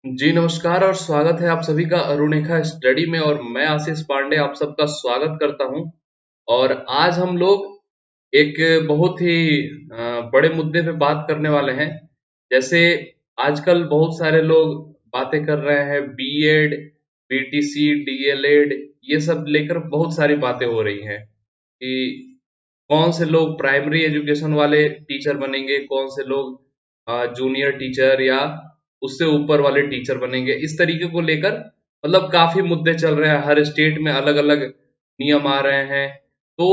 जी नमस्कार और स्वागत है आप सभी का अरुणिका स्टडी में। और मैं आशीष पांडे आप सबका स्वागत करता हूं। और आज हम लोग एक बहुत ही बड़े मुद्दे पे बात करने वाले हैं। जैसे आजकल बहुत सारे लोग बातें कर रहे हैं, बीएड, बीटीसी, डीएलएड, ये सब लेकर बहुत सारी बातें हो रही हैं कि कौन से लोग प्राइमरी एजुकेशन वाले टीचर बनेंगे, कौन से लोग जूनियर टीचर या उससे ऊपर वाले टीचर बनेंगे। इस तरीके को लेकर मतलब काफी मुद्दे चल रहे हैं, हर स्टेट में अलग अलग नियम आ रहे हैं। तो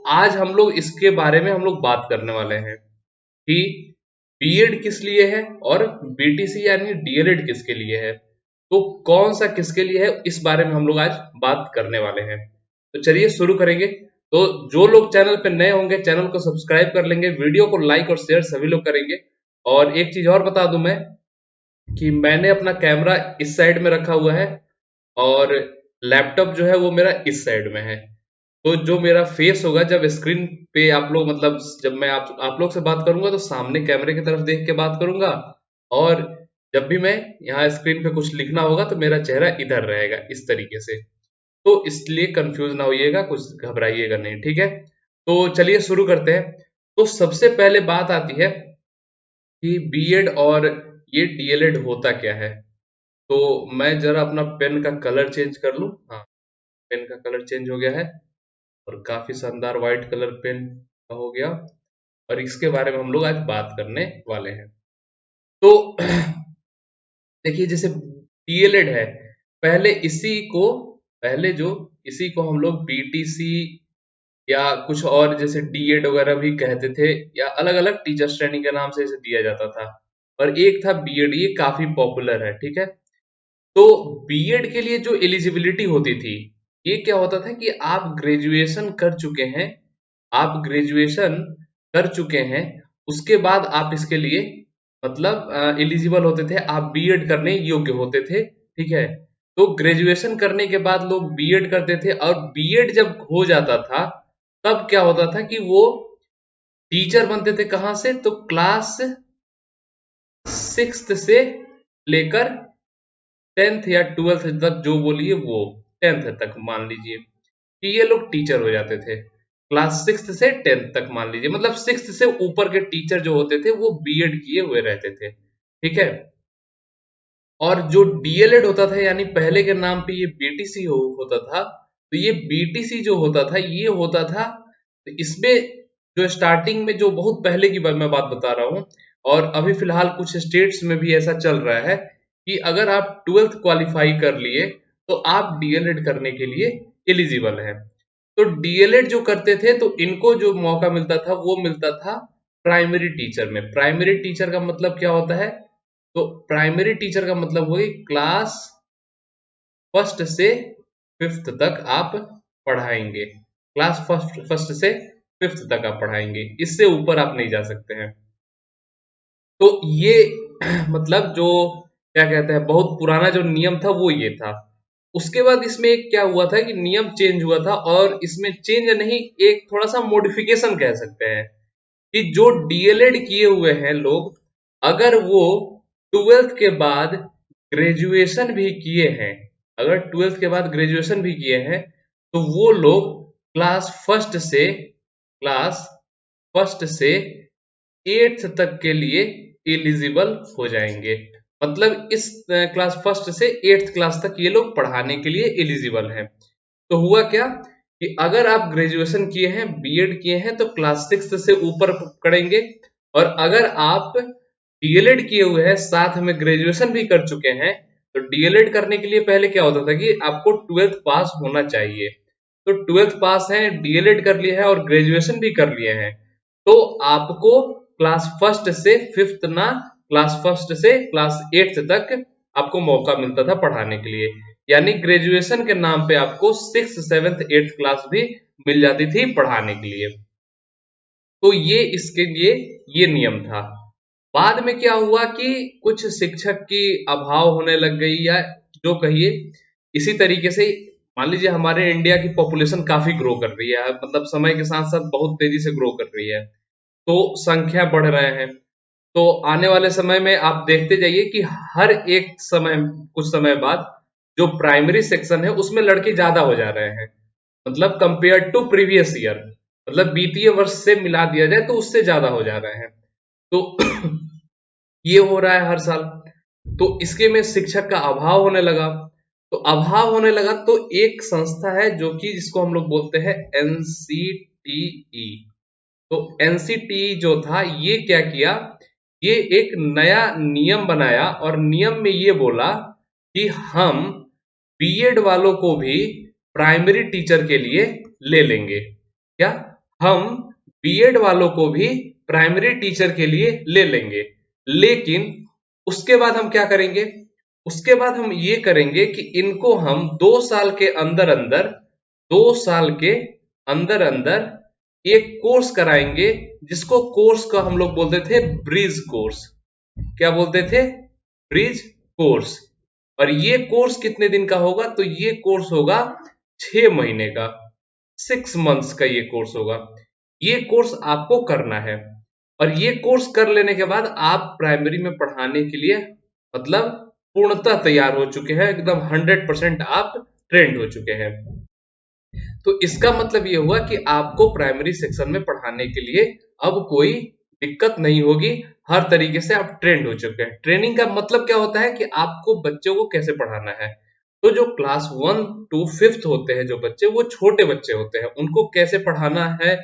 आज हम लोग इसके बारे में हम लोग बात करने वाले हैं कि बीएड किस लिए है और बीटीसी यानी डीएलएड किसके लिए है, तो कौन सा किसके लिए है, इस बारे में हम लोग आज बात करने वाले हैं। तो चलिए शुरू करेंगे। तो जो लोग चैनल पे नए होंगे चैनल को सब्सक्राइब कर लेंगे, वीडियो को लाइक और शेयर सभी लोग करेंगे। और एक चीज और बता दूं मैं कि मैंने अपना कैमरा इस साइड में रखा हुआ है और लैपटॉप जो है वो मेरा इस साइड में है। तो जो मेरा फेस होगा जब स्क्रीन पे आप लोग मतलब जब मैं आप लोग से बात करूंगा तो सामने कैमरे की तरफ देख के बात करूंगा। और जब भी मैं यहाँ स्क्रीन पे कुछ लिखना होगा तो मेरा चेहरा इधर रहेगा इस तरीके से। तो इसलिए कंफ्यूज ना होइएगा, कुछ घबराइएगा नहीं, ठीक है। तो चलिए शुरू करते हैं। तो सबसे पहले बात आती है कि बीएड और ये डीएलएड होता क्या है। तो मैं जरा अपना पेन का कलर चेंज कर लूं। हाँ, पेन का कलर चेंज हो गया है और काफी शानदार व्हाइट कलर पेन का हो गया। और इसके बारे में हम लोग आज बात करने वाले हैं। तो देखिए, जैसे डीएलएड है, पहले इसी को पहले जो इसी को हम लोग बीटीसी या कुछ और जैसे डीएड वगैरह भी कहते थे, या अलग अलग टीचर्स ट्रेनिंग के नाम से इसे दिया जाता था। और एक था बीएड, ये काफी पॉपुलर है, ठीक है। तो बीएड के लिए जो एलिजिबिलिटी होती थी, ये क्या होता था कि आप ग्रेजुएशन कर चुके हैं, आप ग्रेजुएशन कर चुके हैं, उसके बाद आप इसके लिए मतलब एलिजिबल होते थे, आप बीएड करने योग्य होते थे, ठीक है। तो ग्रेजुएशन करने के बाद लोग बीएड करते थे और बीएड जब हो जाता था तब क्या होता था कि वो टीचर बनते थे। कहाँ से? तो क्लास सिक्स्थ से लेकर 10th या 12th तक, जो बोलिए वो 10th तक मान लीजिए कि ये लोग टीचर हो जाते थे। क्लास 6th से 10th तक मान लीजिए, मतलब 6th से ऊपर के टीचर जो होते थे वो बीएड किए हुए रहते थे, ठीक है। और जो डीएलएड होता था यानी पहले के नाम पे ये बीटीसी होता था, तो ये बीटीसी जो होता था ये होता था, तो इसमें जो स्टार्टिंग में जो बहुत पहले की मैं बात बता रहा हूँ, और अभी फिलहाल कुछ स्टेट्स में भी ऐसा चल रहा है कि अगर आप 12th क्वालिफाई कर लिए तो आप डीएलएड करने के लिए एलिजिबल हैं। तो डीएलएड जो करते थे तो इनको जो मौका मिलता था वो मिलता था प्राइमरी टीचर में। प्राइमरी टीचर का मतलब क्या होता है? तो प्राइमरी टीचर का मतलब हुई क्लास फर्स्ट से फिफ्थ तक आप पढ़ाएंगे, क्लास फर्स्ट फर्स्ट से फिफ्थ तक आप पढ़ाएंगे, इससे ऊपर आप नहीं जा सकते हैं। तो ये मतलब जो क्या कहते हैं, बहुत पुराना जो नियम था वो ये था। उसके बाद इसमें एक क्या हुआ था कि नियम चेंज हुआ था, और इसमें चेंज नहीं, एक थोड़ा सा मॉडिफिकेशन कह सकते हैं कि जो डीएलएड किए हुए हैं लोग, अगर वो 12th के बाद ग्रेजुएशन भी किए हैं, अगर 12th के बाद ग्रेजुएशन भी किए हैं, तो वो लोग क्लास फर्स्ट से 8th तक के लिए एलिजिबल हो जाएंगे। मतलब इस क्लास फर्स्ट से 8th क्लास तक ये लोग पढ़ाने के लिए एलिजिबल हैं। तो हुआ क्या कि अगर आप ग्रेजुएशन किए हैं, बीएड किए हैं, तो क्लास 6 से ऊपर पढ़ेंगे। और अगर आप डीएलएड किए हुए हैं, साथ में ग्रेजुएशन भी कर चुके हैं, तो डीएलएड करने के लिए पहले क्या होता था कि आपको 12th पास होना चाहिए। तो 12th पास है, डीएलएड कर लिया है और ग्रेजुएशन भी कर लिए हैं, तो आपको क्लास फर्स्ट से फिफ्थ ना, क्लास फर्स्ट से क्लास 8th तक आपको मौका मिलता था पढ़ाने के लिए। यानी ग्रेजुएशन के नाम पे आपको 6th 7th 8th क्लास भी मिल जाती थी पढ़ाने के लिए। तो ये इसके लिए ये नियम था। बाद में क्या हुआ कि कुछ शिक्षक की अभाव होने लग गई, या जो कहिए, इसी तरीके से मान लीजिए हमारे इंडिया की पॉपुलेशन काफी ग्रो कर रही है, मतलब समय के साथ साथ बहुत तेजी से ग्रो कर रही है, तो संख्या बढ़ रहे हैं। तो आने वाले समय में आप देखते जाइए कि हर एक समय, कुछ समय बाद जो प्राइमरी सेक्शन है उसमें लड़के ज्यादा हो जा रहे हैं, मतलब कंपेयर टू प्रीवियस ईयर, मतलब वित्तीय वर्ष से मिला दिया जाए तो उससे ज्यादा हो जा रहे हैं। तो ये हो रहा है हर साल। तो इसके में शिक्षक का अभाव होने लगा। तो अभाव होने लगा तो एक संस्था है जो कि जिसको हम लोग बोलते हैं एनसीटीई। तो एनसीटीई जो था ये क्या किया, ये एक नया नियम बनाया और नियम में ये बोला कि हम बीएड वालों को भी प्राइमरी टीचर के लिए ले लेंगे। क्या, हम बीएड वालों को भी प्राइमरी टीचर के लिए ले लेंगे, लेकिन उसके बाद हम क्या करेंगे, उसके बाद हम ये करेंगे कि इनको हम 2 साल के अंदर अंदर, 2 साल के अंदर अंदर एक कोर्स कराएंगे, जिसको कोर्स का हम लोग बोलते थे ब्रिज कोर्स। क्या बोलते थे? Bridge course. और ये कोर्स कितने दिन का होगा? तो ये कोर्स होगा 6 महीने का, 6 मंथ्स का ये कोर्स होगा। ये कोर्स आपको करना है और ये कोर्स कर लेने के बाद आप प्राइमरी में पढ़ाने के लिए मतलब पूर्णतः तैयार हो चुके हैं, एकदम 100% आप ट्रेंड हो चुके हैं। तो इसका मतलब ये हुआ कि आपको प्राइमरी सेक्शन में पढ़ाने के लिए अब कोई दिक्कत नहीं होगी, हर तरीके से आप ट्रेंड हो चुके हैं। ट्रेनिंग का मतलब क्या होता है कि आपको बच्चों को कैसे पढ़ाना है। तो जो क्लास 1 to 5th होते हैं जो बच्चे, वो छोटे बच्चे होते हैं, उनको कैसे पढ़ाना है,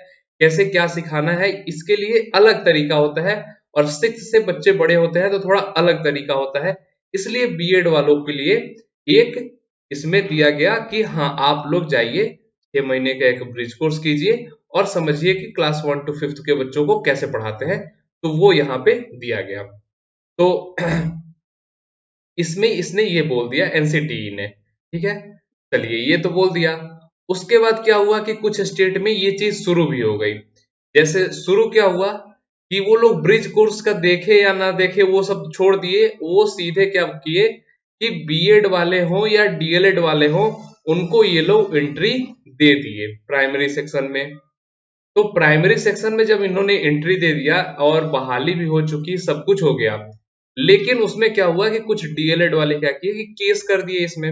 कैसे क्या सिखाना है, इसके लिए अलग तरीका होता है। और 6th से बच्चे बड़े होते हैं तो थोड़ा अलग तरीका होता है। इसलिए बीएड वालों के लिए एक इसमें दिया गया कि हाँ आप लोग जाइए, 6 महीने का एक ब्रिज कोर्स कीजिए और समझिए कि क्लास 1 to 5th के बच्चों को कैसे पढ़ाते हैं। तो वो यहाँ पे दिया गया। तो इसमें इसने ये बोल दिया एनसीटीई ने, ठीक है। चलिए ये तो बोल दिया। उसके बाद क्या हुआ कि कुछ स्टेट में ये चीज शुरू भी हो गई। जैसे शुरू क्या हुआ कि वो लोग ब्रिज कोर्स का देखे या ना देखे वो सब छोड़ दिए, वो सीधे क्या किए कि बीएड वाले हों या डीएलएड वाले हों, उनको ये लोग एंट्री दे दिए प्राइमरी सेक्शन में। तो प्राइमरी सेक्शन में जब इन्होंने एंट्री दे दिया और बहाली भी हो चुकी, सब कुछ हो गया, लेकिन उसमें क्या हुआ कि कुछ डीएलएड वाले क्या किए कि केस कर दिए। इसमें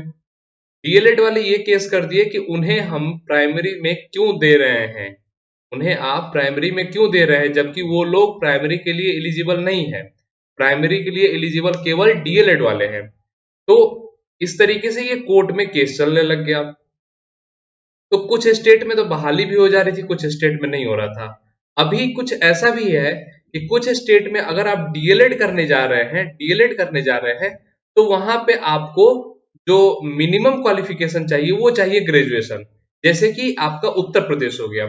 डीएलएड वाले ये केस कर दिए कि उन्हें हम प्राइमरी में क्यों दे रहे हैं, उन्हें आप प्राइमरी में क्यों दे रहे हैं, जबकि वो लोग प्राइमरी के लिए एलिजिबल नहीं है। प्राइमरी के लिए एलिजिबल केवल डीएलएड वाले हैं। तो इस तरीके से ये कोर्ट में केस चलने लग गया। तो कुछ स्टेट में तो बहाली भी हो जा रही थी, कुछ स्टेट में नहीं हो रहा था। अभी कुछ ऐसा भी है कि कुछ स्टेट में अगर आप डीएलएड करने जा रहे हैं, डीएलएड करने जा रहे हैं, तो वहां पे आपको जो मिनिमम क्वालिफिकेशन चाहिए वो चाहिए ग्रेजुएशन। जैसे कि आपका उत्तर प्रदेश हो गया,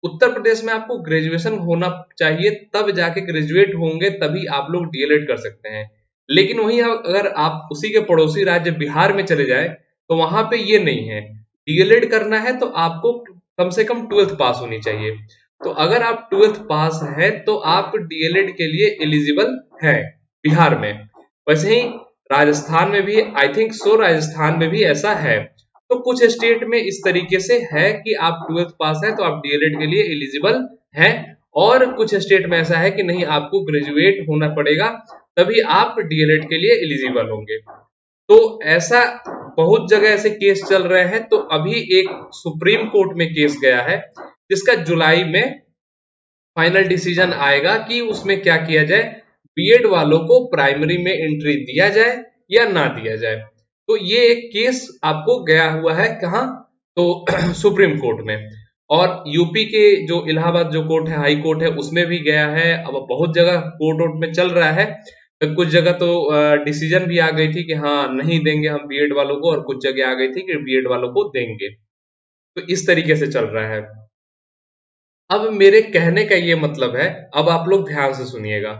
उत्तर प्रदेश में आपको ग्रेजुएशन होना चाहिए, तब जाके ग्रेजुएट होंगे तभी आप लोग डीएलएड कर सकते हैं। लेकिन वहीं अगर आप उसी के पड़ोसी राज्य बिहार में चले जाए तो वहां पे ये नहीं है। डीएलएड करना है तो आपको कम से कम 12th पास होनी चाहिए। तो अगर आप 12th पास है तो आप डीएलएड के लिए एलिजिबल हैं बिहार में। वैसे ही राजस्थान में भी आई थिंक सो, राजस्थान में भी ऐसा है। तो कुछ स्टेट में इस तरीके से है कि आप 12th पास है तो आप डीएलएड के लिए एलिजिबल हैं, और कुछ स्टेट में ऐसा है कि नहीं, आपको ग्रेजुएट होना पड़ेगा तभी आप डीएलएड के लिए एलिजिबल होंगे। तो ऐसा बहुत जगह ऐसे केस चल रहे हैं। तो अभी एक सुप्रीम कोर्ट में केस गया है जिसका जुलाई में फाइनल डिसीजन आएगा कि उसमें क्या किया जाए, बीएड वालों को प्राइमरी में एंट्री दिया जाए या ना दिया जाए। तो ये एक केस आपको गया हुआ है कहाँ, तो सुप्रीम कोर्ट में। और यूपी के जो इलाहाबाद जो कोर्ट है, हाई कोर्ट है, उसमें भी गया है। अब बहुत जगह कोर्ट वोर्ट में चल रहा है। तो कुछ जगह तो डिसीजन भी आ गई थी कि हाँ नहीं देंगे हम बीएड वालों को, और कुछ जगह आ गई थी कि बीएड वालों को देंगे। तो इस तरीके से चल रहा है। अब मेरे कहने का ये मतलब है, अब आप लोग ध्यान से सुनिएगा।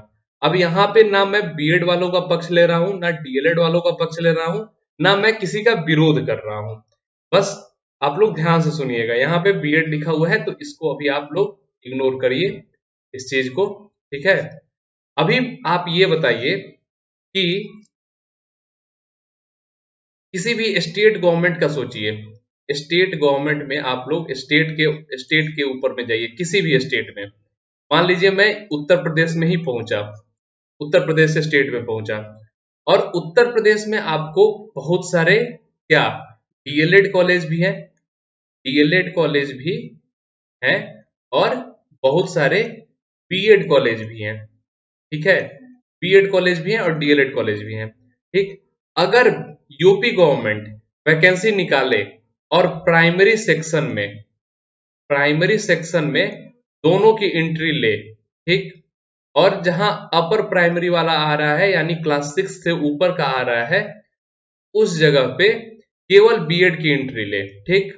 अब यहाँ पे ना मैं बीएड वालों का पक्ष ले रहा हूँ, ना डीएलएड वालों का पक्ष ले रहा हूँ, ना मैं किसी का विरोध कर रहा हूँ। बस आप लोग ध्यान से सुनिएगा। यहाँ पे बीएड लिखा हुआ है तो इसको अभी आप लोग इग्नोर करिए, इस चीज को, ठीक है। अभी आप ये बताइए कि किसी भी स्टेट गवर्नमेंट का सोचिए। स्टेट गवर्नमेंट में आप लोग स्टेट के ऊपर में जाइए, किसी भी स्टेट में। मान लीजिए मैं उत्तर प्रदेश में ही पहुंचा, उत्तर प्रदेश से स्टेट में पहुंचा। और उत्तर प्रदेश में आपको बहुत सारे क्या डीएलएड कॉलेज भी हैं, डीएलएड कॉलेज भी हैं, और बहुत सारे बीएड कॉलेज भी हैं। ठीक है, बीएड कॉलेज भी हैं और डीएलएड कॉलेज भी हैं। ठीक, अगर यूपी गवर्नमेंट वैकेंसी निकाले और प्राइमरी सेक्शन में दोनों की एंट्री ले, ठीक, और जहां अपर प्राइमरी वाला आ रहा है यानी क्लास 6 से ऊपर का आ रहा है, उस जगह पे केवल बीएड की एंट्री ले। ठीक,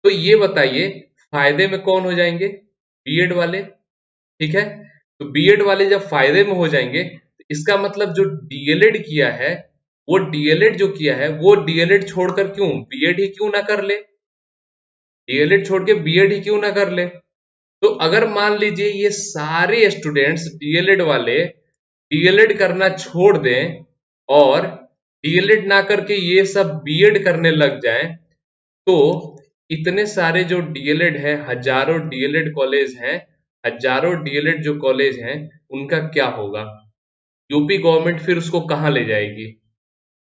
तो ये बताइए फायदे में कौन हो जाएंगे? बीएड वाले। ठीक है, तो बीएड वाले जब फायदे में हो जाएंगे तो इसका मतलब जो डीएलएड किया है, वो डीएलएड जो किया है वो डीएलएड छोड़कर क्यों बीएड ही क्यों ना कर ले, डीएलएड छोड़ के बीएड ही क्यों ना कर ले। तो अगर मान लीजिए ये सारे स्टूडेंट्स डीएलएड वाले डीएलएड करना छोड़ दें और डीएलएड ना करके ये सब बीएड करने लग जाएं, तो इतने सारे जो डीएलएड है, हजारों डीएलएड कॉलेज हैं, हजारों डीएलएड जो कॉलेज हैं, उनका क्या होगा? यूपी गवर्नमेंट फिर उसको कहां ले जाएगी?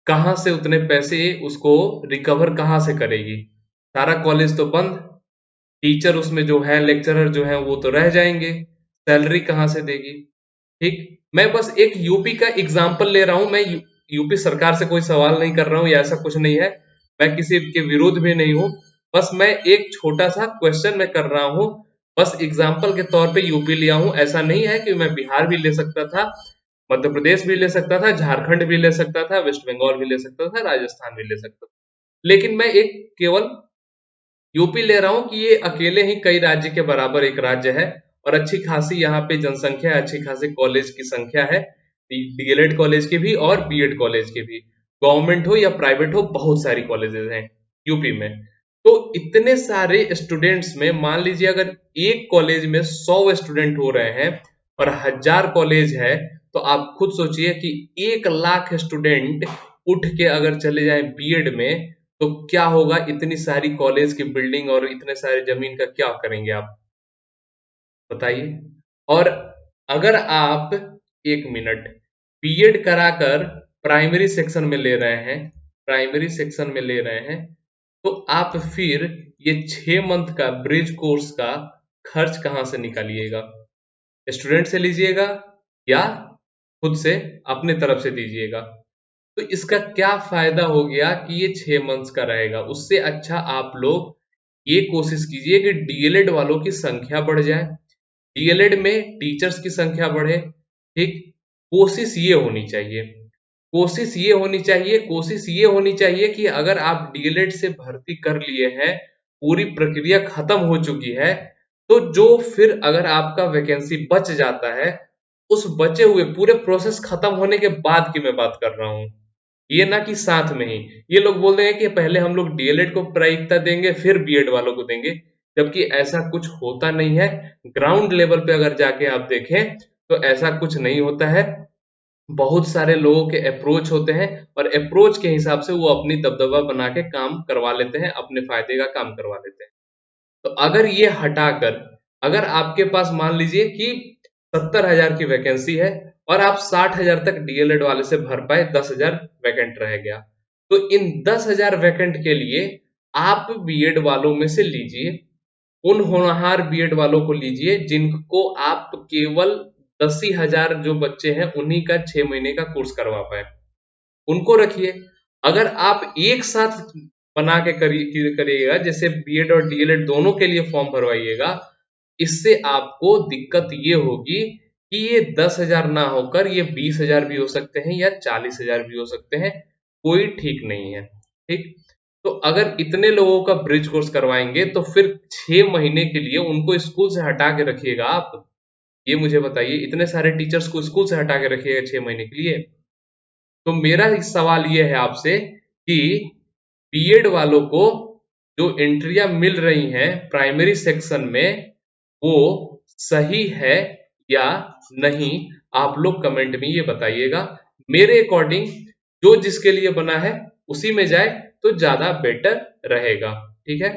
कहां से उतने पैसे उसको रिकवर कहां से करेगी? सारा कॉलेज तो बंद, टीचर उसमें जो है, लेक्चरर जो है वो तो रह जाएंगे, सैलरी कहां से देगी? ठीक, मैं बस एक यूपी का एग्जाम्पल ले रहा हूं, मैं यूपी सरकार से कोई सवाल नहीं कर रहा हूं या ऐसा कुछ नहीं है, मैं किसी के विरोध भी नहीं हूं, बस मैं एक छोटा सा क्वेश्चन में कर रहा हूं, बस एग्जाम्पल के तौर पे यूपी लिया हूं। ऐसा नहीं है कि मैं बिहार भी ले सकता था, मध्य प्रदेश भी ले सकता था, झारखंड भी ले सकता था, वेस्ट बंगाल भी ले सकता था, राजस्थान भी ले सकता था, लेकिन मैं एक केवल यूपी ले रहा हूं कि ये अकेले ही कई राज्य के बराबर एक राज्य है और अच्छी खासी यहाँ पे जनसंख्या है, अच्छी खासी कॉलेज की संख्या है, डीएलएड कॉलेज की भी और बीएड कॉलेज की भी, गवर्नमेंट हो या प्राइवेट हो, बहुत सारी कॉलेजेस हैं यूपी में। तो इतने सारे स्टूडेंट्स में मान लीजिए अगर एक कॉलेज में 100 स्टूडेंट हो रहे हैं और 1000 कॉलेज है, तो आप खुद सोचिए कि 1 लाख स्टूडेंट उठ के अगर चले जाएं बीएड में, तो क्या होगा? इतनी सारी कॉलेज की बिल्डिंग और इतने सारे जमीन का क्या करेंगे आप बताइए? और अगर आप 1 मिनट बीएड कराकर प्राइमरी सेक्शन में ले रहे हैं, प्राइमरी सेक्शन में ले रहे हैं, तो आप फिर ये 6 मंथ का ब्रिज कोर्स का खर्च कहां से निकालिएगा? स्टूडेंट से लीजिएगा या खुद से अपने तरफ से दीजिएगा? तो इसका क्या फायदा हो गया कि ये 6 मंथ्स का रहेगा? उससे अच्छा आप लोग ये कोशिश कीजिए कि डीएलएड वालों की संख्या बढ़ जाए, डीएलएड में टीचर्स की संख्या बढ़े। ठीक, कोशिश ये होनी चाहिए, कोशिश ये होनी चाहिए, कोशिश ये होनी चाहिए कि अगर आप डीएलएड से भर्ती कर लिए हैं, पूरी प्रक्रिया खत्म हो चुकी है, तो जो फिर अगर आपका वैकेंसी बच जाता है, उस बचे हुए पूरे प्रोसेस खत्म होने के बाद की मैं बात कर रहा हूं, ये ना कि साथ में ही ये लोग बोल रहे हैं कि पहले हम लोग डीएलएड को प्राथमिकता देंगे फिर बीएड वालों को देंगे, जबकि ऐसा कुछ होता नहीं है। ग्राउंड लेवल पे अगर जाके आप देखें तो ऐसा कुछ नहीं होता है। बहुत सारे लोगों के अप्रोच होते हैं और अप्रोच के हिसाब से वो अपनी दबदबा बना के काम करवा लेते हैं, अपने फायदे का काम करवा लेते हैं। तो अगर ये हटाकर अगर आपके पास मान लीजिए कि 70,000 की वैकेंसी है और आप 60,000 तक डीएलएड वाले से भर पाए, 10,000 वैकेंट रह गया, तो इन 10,000 वैकेंट के लिए आप बीएड वालों में से लीजिए, उन होनहार बीएड वालों को लीजिए जिनको आप केवल 10,000 जो बच्चे हैं उन्हीं का 6 महीने का कोर्स करवा पाए, उनको रखिए। अगर आप एक साथ बना के करिएगा, जैसे बीएड और डीएलएड दोनों के लिए फॉर्म भरवाइएगा, इससे आपको दिक्कत ये होगी कि ये 10,000 ना होकर ये 20,000 भी हो सकते हैं या 40,000 भी हो सकते हैं, कोई ठीक नहीं है। ठीक, तो अगर इतने लोगों का ब्रिज कोर्स करवाएंगे तो फिर 6 महीने के लिए उनको स्कूल से हटा के रखिएगा आप, ये मुझे बताइए, इतने सारे टीचर्स को स्कूल से हटा के रखिएगा 6 महीने के लिए? तो मेरा इस सवाल ये है आपसे कि बीएड वालों को जो एंट्रियां मिल रही हैं प्राइमरी सेक्शन में, वो सही है या नहीं? आप लोग कमेंट में ये बताइएगा। मेरे अकॉर्डिंग जो जिसके लिए बना है उसी में जाए तो ज्यादा बेटर रहेगा। ठीक है,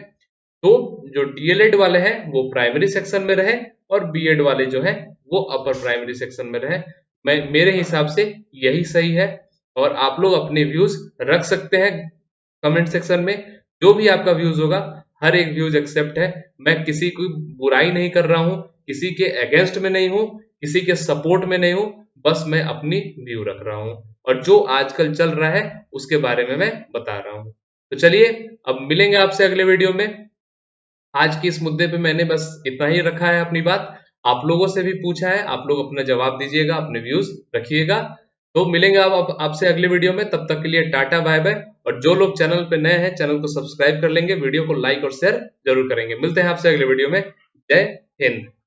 तो जो डीएलएड वाले हैं वो प्राइमरी सेक्शन में रहे और बीएड वाले जो है वो अपर प्राइमरी सेक्शन में रहे। मेरे हिसाब से यही सही है। और आप लोग अपने व्यूज रख सकते हैं कमेंट सेक्शन में। जो भी आपका व्यूज होगा, हर एक व्यूज एक्सेप्ट है। मैं किसी की बुराई नहीं कर रहा हूं, किसी के अगेंस्ट में नहीं हूं, किसी के सपोर्ट में नहीं हूं। बस मैं अपनी व्यू रख रहा हूं और जो आजकल चल रहा है उसके बारे में मैं बता रहा हूं। तो चलिए, अब मिलेंगे आपसे अगले वीडियो में। आज की इस मुद्दे पे मैंने बस इतना ही रखा है अपनी बात। आप लोगों से भी पूछा है, आप लोग अपना जवाब दीजिएगा, अपने व्यूज रखिएगा। तो मिलेंगे आपसे अगले वीडियो में। तब तक के लिए टाटा बाय बाय। और जो लोग चैनल पे नए हैं, चैनल को सब्सक्राइब कर लेंगे, वीडियो को लाइक और शेयर जरूर करेंगे। मिलते हैं आपसे अगले वीडियो में। जय हिंद।